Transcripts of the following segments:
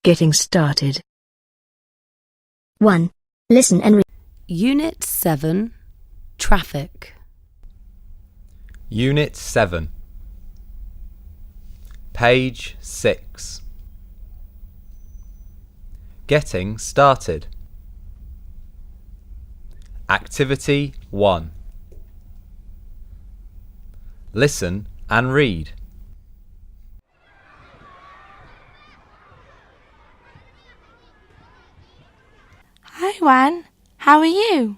Getting started. 1. Listen and read. Unit 7, Traffic. Unit 7. Page 6. Getting started. Activity 1. Listen and read. Hi, Juan. How are you?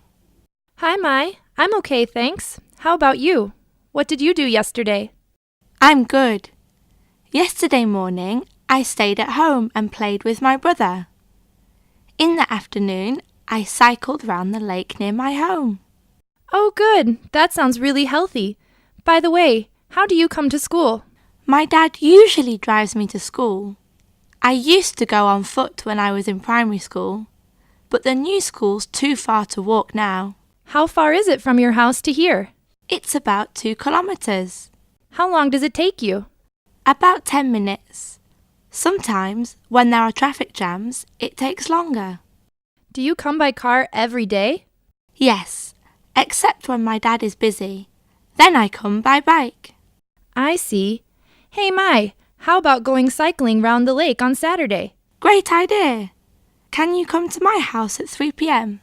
Hi, Mai. I'm okay, thanks. How about you? What did you do yesterday? I'm good. Yesterday morning, I stayed at home and played with my brother. In the afternoon, I cycled round the lake near my home. Oh, good. That sounds really healthy. By the way, how do you come to school? My dad usually drives me to school. I used to go on foot when I was in primary school, but the new school's too far to walk now. How far is it from your house to here? It's about 2 kilometers. How long does it take you? About 10 minutes. Sometimes, when there are traffic jams, it takes longer. Do you come by car every day? Yes, except when my dad is busy. Then I come by bike. I see. Hey, Mai, how about going cycling round the lake on Saturday? Great idea. Can you come to my house at 3 p.m?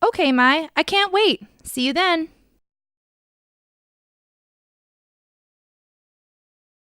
Okay, Mai, I can't wait. See you then.